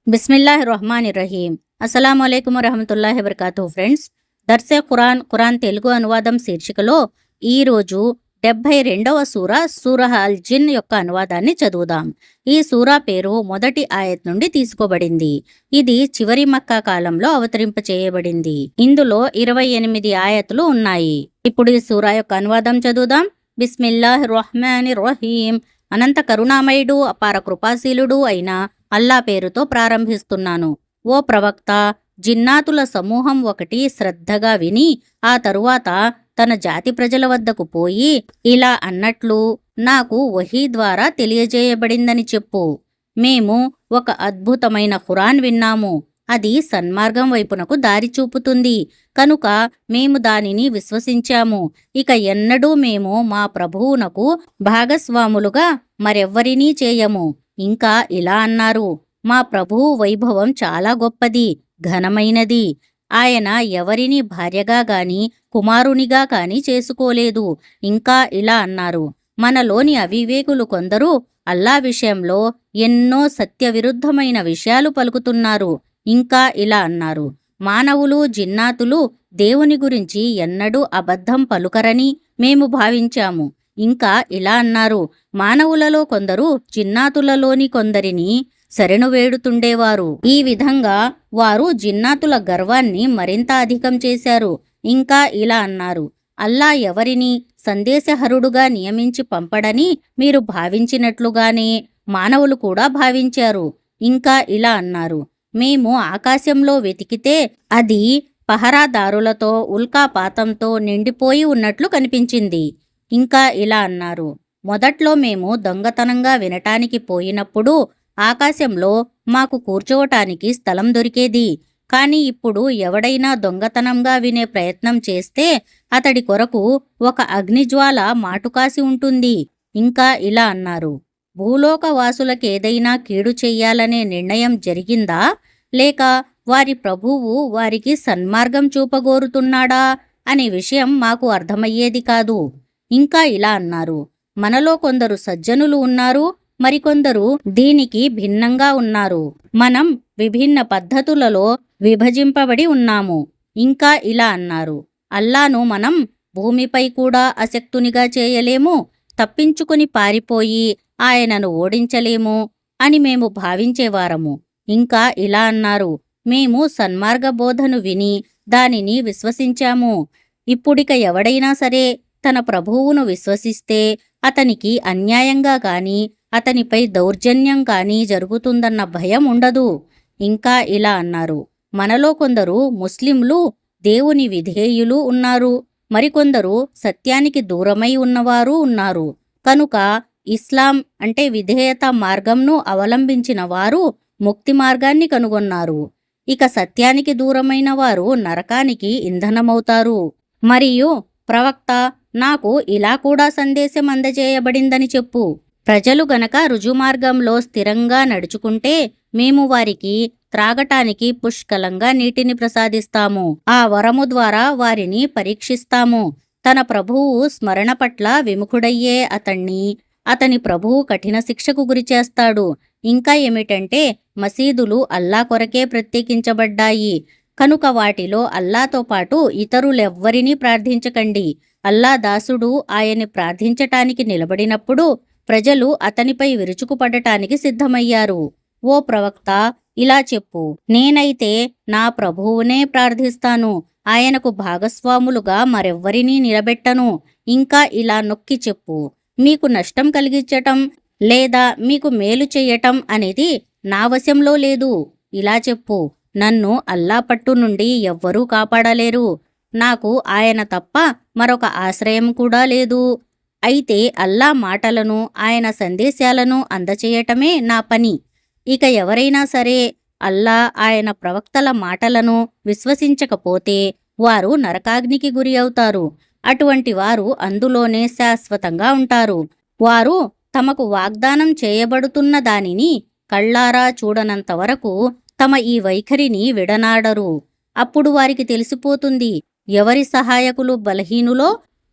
బిస్మిల్లాహిర్రహమానిర్రహీం. అస్సలాము అలైకుం వరహమతుల్లాహి వబర్కాతుహు. ఫ్రెండ్స్, దర్సే ఖురాన్ తెలుగు అనువాదం శీర్షికలో ఈరోజు 72వ సూరహ అల్ జిన్ యొక్క అనువాదాన్ని చదువుదాం. ఈ సూరా పేరు మొదటి ఆయత్ నుండి తీసుకోబడింది. ఇది చివరి మక్కా కాలంలో అవతరింపచేయబడింది. ఇందులో 28 ఆయతులు ఉన్నాయి. ఇప్పుడు ఈ సూరా యొక్క అనువాదం చదువుదాం. బిస్మిల్లాహిర్రహమానిర్రహీం. అనంత కరుణామయుడు, అపార కృపాశీలుడు అయిన అల్లా పేరుతో ప్రారంభిస్తున్నాను. ఓ ప్రవక్త, జిన్నాతుల సమూహం ఒకటి శ్రద్ధగా విని ఆ తరువాత తన జాతి ప్రజల వద్దకు పోయి ఇలా అన్నట్లు నాకు వహీ ద్వారా తెలియజేయబడిందని చెప్పు. మేము ఒక అద్భుతమైన ఖురాన్ విన్నాము. అది సన్మార్గం వైపునకు దారి చూపుతుంది కనుక మేము దానిని విశ్వసించాము. ఇక ఎన్నడూ మేము మా ప్రభువునకు భాగస్వాములుగా మరెవ్వరినీ చేయము. ఇంకా ఇలా అన్నారు, మా ప్రభువు వైభవం చాలా గొప్పది, ఘనమైనది. ఆయన ఎవరిని భార్యగా గాని కుమారునిగా కాని చేసుకోలేదు. ఇంకా ఇలా అన్నారు, మనలోని అవివేకులు కొందరు అల్లా విషయంలో ఎన్నో సత్యవిరుద్ధమైన విషయాలు పలుకుతున్నారు. ఇంకా ఇలా అన్నారు, మానవులు జిన్నాతులు దేవుని గురించి ఎన్నడూ అబద్ధం పలుకరని మేము భావించాము. ఇంకా ఇలా అన్నారు, మానవులలో కొందరు జిన్నాతులలోని కొందరిని శరణు వేడుతుండేవారు. ఈ విధంగా వారు జిన్నాతుల గర్వాన్ని మరింత అధికం చేశారు. ఇంకా ఇలా అన్నారు, అల్లా ఎవరిని సందేశహరుడుగా నియమించి పంపడని మీరు భావించినట్లుగానే మానవులు కూడా భావించారు. ఇంకా ఇలా అన్నారు, మేము ఆకాశంలో వెతికితే అది పహరాదారులతో ఉల్కాపాతంతో నిండిపోయి ఉన్నట్లు కనిపించింది. ఇంకా ఇలా అన్నారు, మొదట్లో మేము దొంగతనంగా వినటానికి పోయినప్పుడు ఆకాశంలో మాకు కూర్చోవటానికి స్థలం దొరికేది. కాని ఇప్పుడు ఎవడైనా దొంగతనంగా వినే ప్రయత్నం చేస్తే అతడి కొరకు ఒక అగ్నిజ్వాల మాటుకాసి ఉంటుంది. ఇంకా ఇలా అన్నారు, భూలోకవాసులకేదైనా కీడు చెయ్యాలనే నిర్ణయం జరిగిందా, లేక వారి ప్రభువు వారికి సన్మార్గం చూపగోరుతున్నాడా అనే విషయం మాకు అర్థమయ్యేది కాదు. ఇంకా ఇలా అన్నారు, మనలో కొందరు సజ్జనులు ఉన్నారు, మరికొందరు దీనికి భిన్నంగా ఉన్నారు. మనం విభిన్న పద్ధతులలో విభజింపబడి ఉన్నాము. ఇంకా ఇలా అన్నారు, అల్లాను మనం భూమిపై కూడా అశక్తునిగా చేయలేము, తప్పించుకుని పారిపోయి ఆయనను ఓడించలేము అని మేము భావించేవారము. ఇంకా ఇలా అన్నారు, మేము సన్మార్గ బోధను విని దానిని విశ్వసించాము. ఇప్పుడిక ఎవడైనా సరే తన ప్రభువును విశ్వసిస్తే అతనికి అన్యాయంగా కాని అతనిపై దౌర్జన్యం కాని జరుగుతుందన్న భయం ఉండదు. ఇంకా ఇలా అన్నారు, మనలో కొందరు ముస్లింలు దేవుని విధేయులు ఉన్నారు, మరికొందరు సత్యానికి దూరమై ఉన్నవారు ఉన్నారు. కనుక ఇస్లాం అంటే విధేయత మార్గంను అవలంబించిన వారు ముక్తి మార్గాన్ని కనుగొన్నారు. ఇక సత్యానికి దూరమైన వారు నరకానికి ఇంధనమవుతారు. మరియు ప్రవక్త, నాకు ఇలా కూడా సందేశం అందజేయబడిందని చెప్పు. ప్రజలు గనక రుజుమార్గంలో స్థిరంగా నడుచుకుంటే మేము వారికి త్రాగటానికి పుష్కలంగా నీటిని ప్రసాదిస్తాము. ఆ వరము ద్వారా వారిని పరీక్షిస్తాము. తన ప్రభువు స్మరణ పట్ల విముఖుడయ్యే అతని ప్రభువు కఠిన శిక్షకు గురిచేస్తాడు. ఇంకా ఏమిటంటే, మసీదులు అల్లా కొరకే ప్రత్యేకించబడ్డాయి కనుక వాటిలో అల్లాతో పాటు ఇతరులెవ్వరినీ ప్రార్థించకండి. అల్లా దాసుడు ఆయన్ని ప్రార్థించటానికి నిలబడినప్పుడు ప్రజలు అతనిపై విరుచుకుపడటానికి సిద్ధమయ్యారు. ఓ ప్రవక్త, ఇలా చెప్పు, నేనైతే నా ప్రభువునే ప్రార్థిస్తాను, ఆయనకు భాగస్వాములుగా మరెవ్వరినీ నిలబెట్టను. ఇంకా ఇలా నొక్కి చెప్పు, మీకు నష్టం కలిగించటం లేదా మీకు మేలు చెయ్యటం అనేది నా వశంలో లేదు. ఇలా చెప్పు, నన్ను అల్లా పట్టు నుండి ఎవ్వరూ కాపాడలేరు. నాకు ఆయన తప్ప మరొక ఆశ్రయం కూడా లేదు. అయితే అల్లా మాటలను ఆయన సందేశాలను అందచేయటమే నా పని. ఇక ఎవరైనా సరే అల్లా ఆయన ప్రవక్తల మాటలను విశ్వసించకపోతే వారు నరకాగ్నికి గురి అవుతారు. అటువంటి వారు అందులోనే శాశ్వతంగా ఉంటారు. వారు తమకు వాగ్దానం చేయబడుతున్న దానిని కళ్ళారా చూడనంత వరకు తమ ఈ వైఖరిని విడనాడరు. అప్పుడు వారికి తెలిసిపోతుంది ఎవరి సహాయకులు బలహీనులో,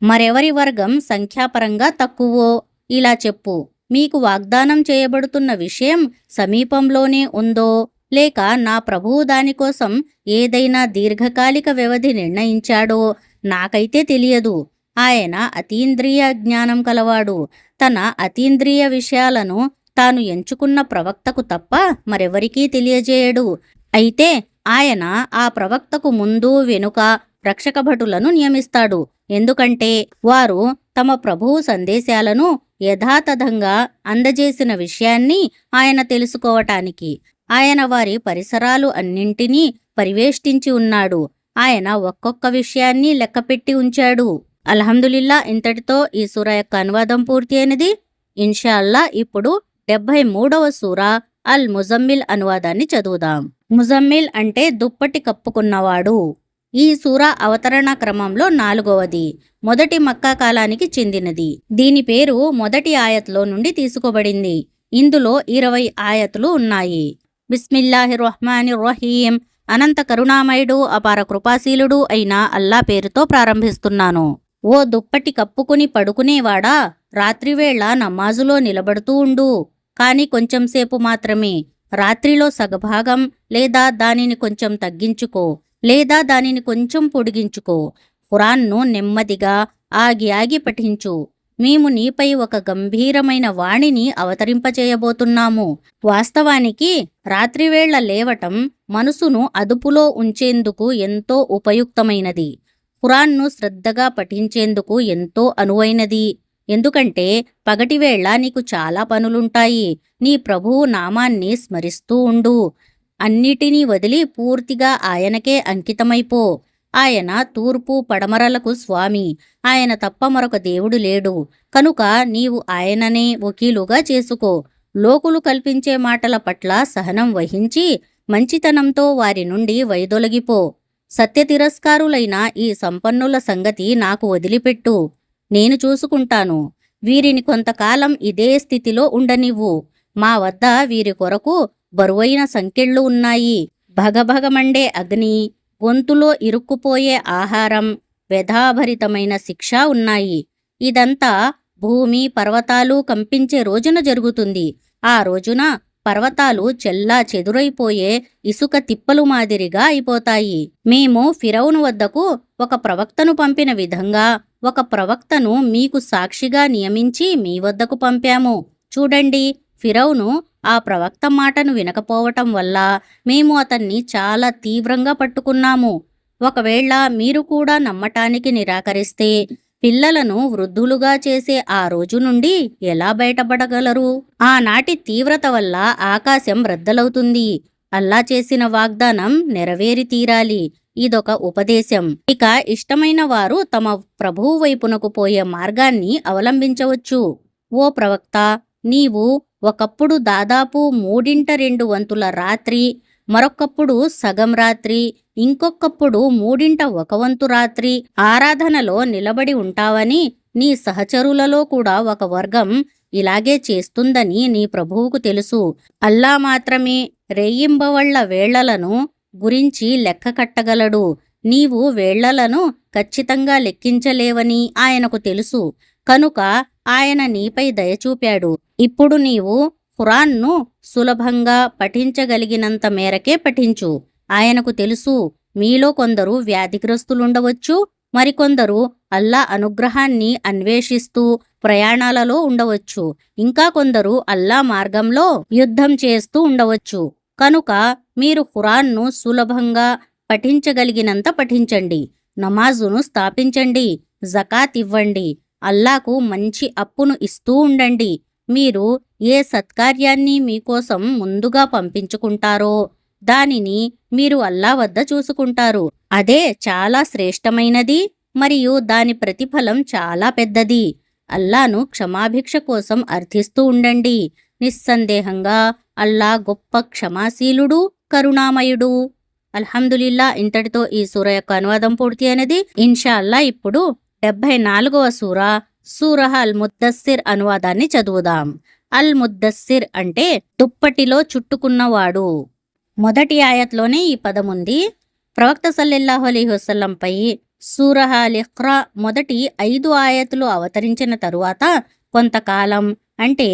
మరెవరి వర్గం సంఖ్యాపరంగా తక్కువో. ఇలా చెప్పు, మీకు వాగ్దానం చేయబడుతున్న విషయం సమీపంలోనే ఉందో లేక నా ప్రభువు దానికోసం ఏదైనా దీర్ఘకాలిక వ్యవధి నిర్ణయించాడో నాకైతే తెలియదు. ఆయన అతీంద్రియ జ్ఞానం కలవాడు. తన అతీంద్రియ విషయాలను తాను ఎంచుకున్న ప్రవక్తకు తప్ప మరెవరికీ తెలియజేయడు. అయితే ఆయన ఆ ప్రవక్తకు ముందు వెనుక రక్షక భటులను నియమిస్తాడు. ఎందుకంటే వారు తమ ప్రభువు సందేశాలను యథాతథంగా అందజేసిన విషయాన్ని ఆయన తెలుసుకోవటానికి. ఆయన వారి పరిసరాలు అన్నింటినీ పరివేష్టించి ఉన్నాడు. ఆయన ఒక్కొక్క విషయాన్ని లెక్కపెట్టి ఉంచాడు. అల్హమ్దులిల్లా, ఇంతటితో ఈ సూరా యొక్క అనువాదం పూర్తి అయినది. ఇన్షాల్లా ఇప్పుడు 73వ సూరా అల్ ముజమ్మిల్ అనువాదాన్ని చదువుదాం. ముజమ్మిల్ అంటే దుప్పటి కప్పుకున్నవాడు. ఈ సూరా అవతరణ క్రమంలో 4వది. మొదటి మక్కా కాలానికి చెందినది. దీని పేరు మొదటి ఆయత్లో నుండి తీసుకోబడింది. ఇందులో 20 ఆయతులు ఉన్నాయి. బిస్మిల్లాహిర్ రహ్మానిర్ రహీం. అనంత కరుణామయుడు అపార కృపాశీలుడు అయిన అల్లా పేరుతో ప్రారంభిస్తున్నాను. ఓ దుప్పటి కప్పుకుని పడుకునేవాడా, రాత్రివేళ నమాజులో నిలబడుతూ ఉండు. కాని కొంచెంసేపు మాత్రమే. రాత్రిలో సగభాగం లేదా దానిని కొంచెం తగ్గించుకో, లేదా దానిని కొంచెం పొడిగించుకో. ఖురాన్ను నెమ్మదిగా ఆగి ఆగి పఠించు. మేము నీపై ఒక గంభీరమైన వాణిని అవతరింపచేయబోతున్నాము. వాస్తవానికి రాత్రివేళ లేవటం మనసును అదుపులో ఉంచేందుకు ఎంతో ఉపయుక్తమైనది. ఖురాన్ను శ్రద్ధగా పఠించేందుకు ఎంతో అనువైనది. ఎందుకంటే పగటివేళ నీకు చాలా పనులుంటాయి. నీ ప్రభువు నామాన్ని స్మరిస్తూ ఉండు. అన్నిటినీ వదిలి పూర్తిగా ఆయనకే అంకితమైపో. ఆయన తూర్పు పడమరలకు స్వామి. ఆయన తప్ప మరొక దేవుడు లేడు. కనుక నీవు ఆయననే వకీలుగా చేసుకో. లోకులు కల్పించే మాటల పట్ల సహనం వహించి మంచితనంతో వారి నుండి వైదొలగిపో. సత్యతిరస్కారులైన ఈ సంపన్నుల సంగతి నాకు వదిలిపెట్టు. నేను చూసుకుంటాను. వీరిని కొంతకాలం ఇదే స్థితిలో ఉండనివ్వు. మా వద్ద వీరి కొరకు బరువైన సంకెళ్ళు ఉన్నాయి. భగభగమండే అగ్ని, గొంతులో ఇరుక్కుపోయే ఆహారం, వ్యధాభరితమైన శిక్ష ఉన్నాయి. ఇదంతా భూమి పర్వతాలు కంపించే రోజున జరుగుతుంది. ఆ రోజున పర్వతాలు చెల్లా చెదురైపోయే ఇసుక తిప్పలు మాదిరిగా అయిపోతాయి. మేము ఫిరౌను వద్దకు ఒక ప్రవక్తను పంపిన విధంగా ఒక ప్రవక్తను మీకు సాక్షిగా నియమించి మీ వద్దకు పంపాము. చూడండి, ఫిరౌను ఆ ప్రవక్త మాటను వినకపోవటం వల్ల మేము అతన్ని చాలా తీవ్రంగా పట్టుకున్నాము. ఒకవేళ మీరు కూడా నమ్మటానికి నిరాకరిస్తే పిల్లలను వృద్ధులుగా చేసే ఆ రోజు నుండి ఎలా బయటపడగలరు? ఆనాటి తీవ్రత వల్ల ఆకాశం రద్దలవుతుంది. అల్లా చేసిన వాగ్దానం నెరవేరి తీరాలి. ఇదొక ఉపదేశం. ఇక ఇష్టమైన వారు తమ ప్రభువు వైపునకు పోయే మార్గాన్ని అవలంబించవచ్చు. ఓ ప్రవక్త, నీవు ఒకప్పుడు దాదాపు 3/2 రాత్రి, మరొకప్పుడు సగం రాత్రి, ఇంకొకప్పుడు 1/3 రాత్రి ఆరాధనలో నిలబడి ఉంటావని, నీ సహచరులలో కూడా ఒక వర్గం ఇలాగే చేస్తుందని నీ ప్రభువుకు తెలుసు. అల్లా మాత్రమే రేయింబవళ్ల వేళలను గురించి లెక్క కట్టగలడు. నీవు వేళలను ఖచ్చితంగా లెక్కించలేవని ఆయనకు తెలుసు. కనుక ఆయన నీపై దయచూపాడు. ఇప్పుడు నీవు ఖురాన్ను సులభంగా పఠించగలిగినంత మేరకే పఠించు. ఆయనకు తెలుసు, మీలో కొందరు వ్యాధిగ్రస్తులుండవచ్చు, మరికొందరు అల్లా అనుగ్రహాన్ని అన్వేషిస్తూ ప్రయాణాలలో ఉండవచ్చు, ఇంకా కొందరు అల్లా మార్గంలో యుద్ధం చేస్తూ ఉండవచ్చు. కనుక మీరు ఖురాన్ను సులభంగా పఠించగలిగినంత పఠించండి. నమాజును స్థాపించండి. జకాత్ ఇవ్వండి. అల్లాకు మంచి అప్పును ఇస్తూ ఉండండి. మీరు ఏ సత్కార్యాన్ని మీకోసం ముందుగా పంపించుకుంటారో దానిని మీరు అల్లా వద్ద చూసుకుంటారు. అదే చాలా శ్రేష్టమైనది మరియు దాని ప్రతిఫలం చాలా పెద్దది. అల్లాను క్షమాభిక్ష కోసం అర్థిస్తూ ఉండండి. నిస్సందేహంగా అల్లా గొప్ప క్షమాశీలుడు, కరుణామయుడు. అల్హమ్దులిల్లా, ఇంతటితో ఈ సూర యొక్క అనువాదం పూర్తి అయినది. ఇన్షాల్లా ఇప్పుడు 74వ సూరా సూరహ అల్ ముద్దస్సిర్ అనువాదాన్ని చదువుదాం. అల్ ముద్దస్సిర్ అంటే దుప్పటిలో చుట్టుకున్నవాడు. మొదటి ఆయత్లోనే ఈ పదముంది. ప్రవక్త సల్లల్లాహు అలైహి వసల్లంపై సూరహ అల్ ఇఖ్రా మొదటి 5 ఆయతులు అవతరించిన తరువాత కొంతకాలం అంటే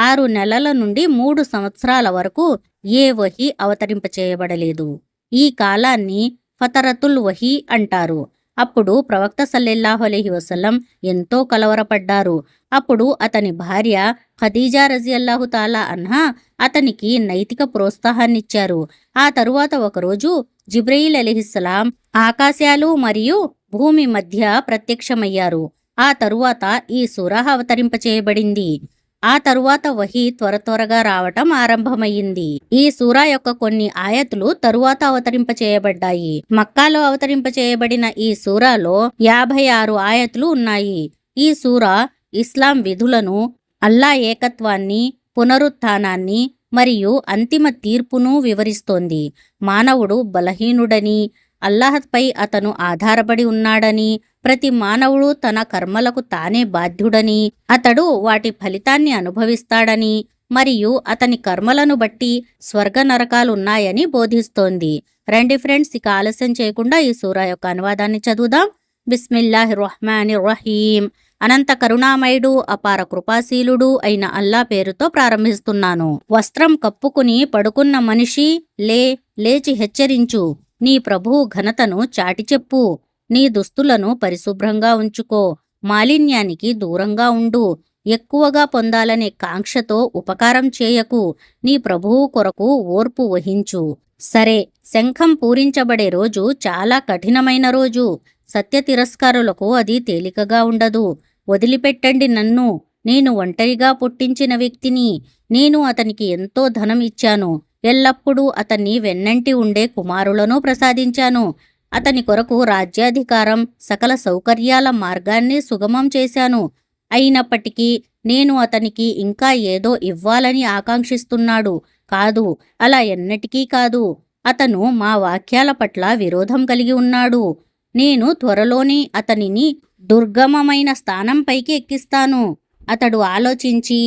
6 నెలల నుండి 3 సంవత్సరాల వరకు ఏ వహీ అవతరింపచేయబడలేదు. ఈ కాలాన్ని ఫతరతుల్ వహీ అంటారు. అప్పుడు ప్రవక్త సల్లెల్లాహు అలైహి వసల్లం ఎంతో కలవరపడ్డారు. అప్పుడు అతని భార్య ఖదీజా రజియల్లాహు తాలా అన్హా అతనికి నైతిక ప్రోత్సాహాన్నిచ్చారు. ఆ తరువాత ఒకరోజు జిబ్రయీల్ అలైహిస్సలాం ఆకాశాలు మరియు భూమి మధ్య ప్రత్యక్షమయ్యారు. ఆ తరువాత ఈ సూరా అవతరింపచేయబడింది. ఆ తరువాత వహీ త్వరగా రావటం ఆరంభమయ్యింది. ఈ సూరా యొక్క కొన్ని ఆయతులు తరువాత అవతరింపచేయబడ్డాయి. మక్కాలో అవతరింపచేయబడిన ఈ సూరాలో 56 ఆయతులు ఉన్నాయి. ఈ సూరా ఇస్లాం విధులను, అల్లా ఏకత్వాన్ని, పునరుత్థానాన్ని మరియు అంతిమ తీర్పును వివరిస్తోంది. మానవుడు బలహీనుడని, అల్లాహ్పై అతను ఆధారపడి ఉన్నాడని, ప్రతి మానవుడు తన కర్మలకు తానే బాధ్యుడని, అతడు వాటి ఫలితాన్ని అనుభవిస్తాడని మరియు అతని కర్మలను బట్టి స్వర్గ నరకాలున్నాయని బోధిస్తోంది. రండి ఫ్రెండ్స్, ఇక ఆలస్యం చేయకుండా ఈ సూరా యొక్క అనువాదాన్ని చదువుదాం. బిస్మిల్లాహిర్ రహ్మానిర్ రహీం. అనంత కరుణామయుడు, అపార కృపాశీలుడు అయిన అల్లా పేరుతో ప్రారంభిస్తున్నాను. వస్త్రం కప్పుకుని పడుకున్న మనిషి, లేచి హెచ్చరించు. నీ ప్రభువు ఘనతను చాటి చెప్పు. నీ దుస్తులను పరిశుభ్రంగా ఉంచుకో. మాలిన్యానికి దూరంగా ఉండు. ఎక్కువగా పొందాలనే కాంక్షతో ఉపకారం చేయకు. నీ ప్రభువు కొరకు ఓర్పు వహించు. సరే, శంఖం పూరించబడే రోజు చాలా కఠినమైన రోజు. సత్య తిరస్కారులకు అది తేలికగా ఉండదు. వదిలిపెట్టండి నన్ను. నేను ఒంటరిగా పుట్టించిన వ్యక్తిని. నేను అతనికి ఎంతో ధనం ఇచ్చాను. ఎల్లప్పుడూ అతన్ని వెన్నంటి ఉండే కుమారులను ప్రసాదించాను. అతని కొరకు రాజ్యాధికారం, సకల సౌకర్యాల మార్గాన్ని సుగమం చేశాను. అయినప్పటికీ నేను అతనికి ఇంకా ఏదో ఇవ్వాలని ఆకాంక్షిస్తున్నాడు. కాదు, అలా ఎన్నటికీ కాదు. అతను మా వాక్యాల పట్ల విరోధం కలిగి ఉన్నాడు. నేను త్వరలోనే అతనిని దుర్గమమైన స్థానంపైకి ఎక్కిస్తాను. అతడు ఆలోచించి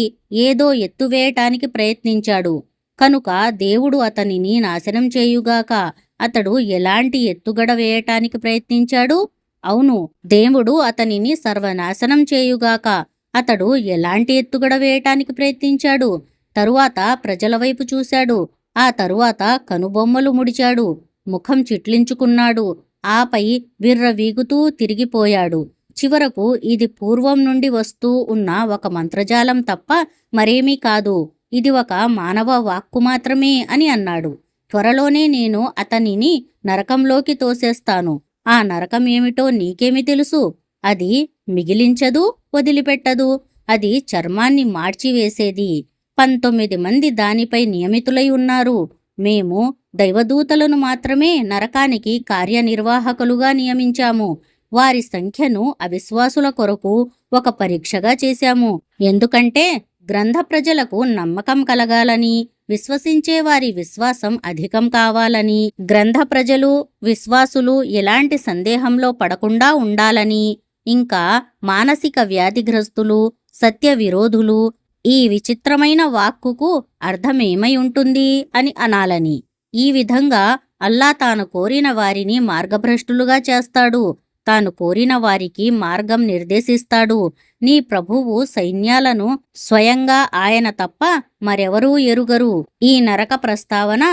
ఏదో ఎత్తువేయటానికి ప్రయత్నించాడు. కనుక దేవుడు అతనిని నాశనం చేయుగాక. అతడు ఎలాంటి ఎత్తుగడ వేయటానికి ప్రయత్నించాడు? అవును, దేవుడు అతనిని సర్వనాశనం చేయుగాక. అతడు ఎలాంటి ఎత్తుగడ వేయటానికి ప్రయత్నించాడు? తరువాత ప్రజల వైపు చూశాడు. ఆ తరువాత కనుబొమ్మలు ముడిచాడు. ముఖం చిట్లించుకున్నాడు. ఆపై విర్రవీగుతూ తిరిగిపోయాడు. చివరకు ఇది పూర్వం నుండి వస్తూ ఉన్న ఒక మంత్రజాలం తప్ప మరేమీ కాదు. ఇది ఒక మానవ వాక్కు మాత్రమే అని అన్నాడు. త్వరలోనే నేను అతనిని నరకంలోకి తోసేస్తాను. ఆ నరకం ఏమిటో నీకేమి తెలుసు? అది మిగిలించదు, వదిలిపెట్టదు. అది చర్మాన్ని మార్చివేసేది. 19 మంది దానిపై నియమితులై ఉన్నారు. మేము దైవదూతలను మాత్రమే నరకానికి కార్యనిర్వాహకులుగా నియమించాము. వారి సంఖ్యను అవిశ్వాసుల కొరకు ఒక పరీక్షగా చేశాము. ఎందుకంటే గ్రంథ ప్రజలకు నమ్మకం కలగాలని, విశ్వసించే వారి విశ్వాసం అధికం కావాలని, గ్రంథ ప్రజలు, విశ్వాసులు ఎలాంటి సందేహంలో పడకుండా ఉండాలని, ఇంకా మానసిక వ్యాధిగ్రస్తులు, సత్య విరోధులు ఈ విచిత్రమైన వాక్కుకు అర్థమేమై ఉంటుంది అని అనాలని. ఈ విధంగా అల్లా తాను కోరిన వారిని మార్గభ్రష్టులుగా చేస్తాడు. తాను కోరిన వారికి మార్గం నిర్దేశిస్తాడు. నీ ప్రభువు సైన్యాలను స్వయంగా ఆయన తప్ప మరెవరూ ఎరుగరు. ఈ నరక ప్రస్తావన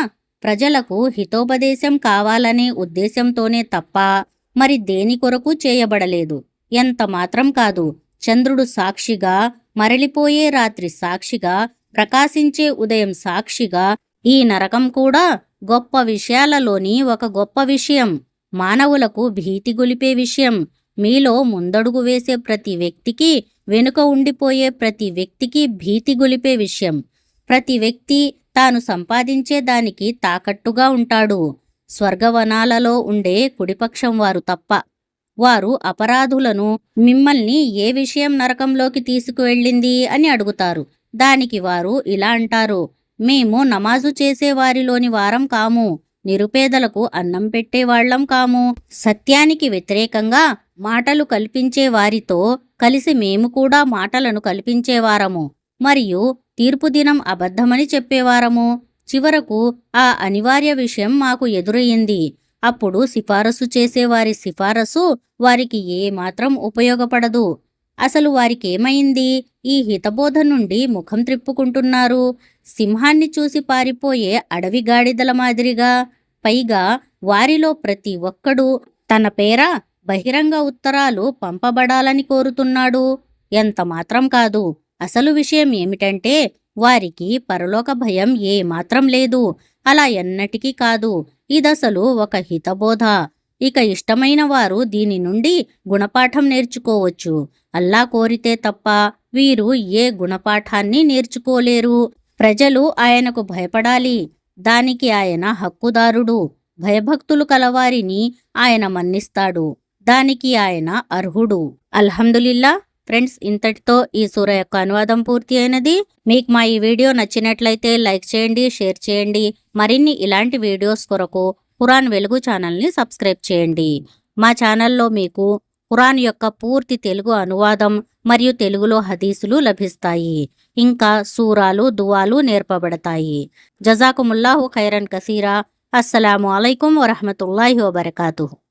ప్రజలకు హితోపదేశం కావాలనే ఉద్దేశంతోనే తప్ప మరి దేని కొరకు చేయబడలేదు. ఎంత మాత్రం కాదు. చంద్రుడు సాక్షిగా, మరలిపోయే రాత్రి సాక్షిగా, ప్రకాశించే ఉదయం సాక్షిగా ఈ నరకం కూడా గొప్ప విషయాలలోని ఒక గొప్ప విషయం. మానవులకు భీతి గొలిపే విషయం. మీలో ముందడుగు వేసే ప్రతి వ్యక్తికి, వెనుక ఉండిపోయే ప్రతి వ్యక్తికి భీతి గొలిపే విషయం. ప్రతి వ్యక్తి తాను సంపాదించే దానికి తాకట్టుగా ఉంటాడు. స్వర్గవనాలలో ఉండే కుడిపక్షం వారు తప్ప. వారు అపరాధులను మిమ్మల్ని ఏ విషయం నరకంలోకి తీసుకువెళ్ళింది అని అడుగుతారు. దానికి వారు ఇలా అంటారు: మేము నమాజు చేసేవారిలోని వారం కాము, నిరుపేదలకు అన్నం పెట్టేవాళ్లం కాము, సత్యానికి వ్యతిరేకంగా మాటలు కల్పించే వారితో కలిసి మేము కూడా మాటలను కల్పించేవారము, మరియు తీర్పు దినం అబద్ధమని చెప్పేవారము. చివరకు ఆ అనివార్య విషయం మాకు ఎదురయ్యింది. అప్పుడు సిఫారసు చేసేవారి సిఫారసు వారికి ఏమాత్రం ఉపయోగపడదు. అసలు వారికేమైంది? ఈ హితబోధ నుండి ముఖం త్రిప్పుకుంటున్నారు. సింహాన్ని చూసి పారిపోయే అడవి గాడిదల మాదిరిగా. పైగా వారిలో ప్రతి ఒక్కడూ తన పేర బహిరంగ ఉత్తరాలు పంపబడాలని కోరుతున్నాడు. ఎంత మాత్రం కాదు. అసలు విషయం ఏమిటంటే వారికి పరలోక భయం ఏమాత్రం లేదు. అలా ఎన్నటికీ కాదు. ఇదసలు ఒక హితబోధ. ఇక ఇష్టమైన వారు దీని నుండి గుణపాఠం నేర్చుకోవచ్చు. అల్లా కోరితే తప్ప వీరు ఏ గుణపాఠాన్ని నేర్చుకోలేరు. ప్రజలు ఆయనకు భయపడాలి. దానికి ఆయన హక్కుదారుడు. భయభక్తులు కలవారిని ఆయన మన్నిస్తాడు. దానికి ఆయన అర్హుడు. అల్హమ్దులిల్లా. ఫ్రెండ్స్, ఇంతటితో ఈ సూర యొక్క అనువాదం పూర్తి అయినది. మీకు మా ఈ వీడియో నచ్చినట్లయితే లైక్ చేయండి, షేర్ చేయండి. మరిన్ని ఇలాంటి వీడియోస్ కొరకు ఖురాన్ వెలుగు ఛానల్ని సబ్స్క్రైబ్ చేయండి. మా ఛానల్లో మీకు ఖురాన్ యొక్క పూర్తి తెలుగు అనువాదం మరియు తెలుగులో హదీసులు లభిస్తాయి. ఇంకా సూరాలు, దువాలు నేర్పబడతాయి. జజాకుముల్లాహు ఖైరన్ కసీరా. అస్సలాము అలైకుం వరహమతుల్లాహి వబరకాతుహు.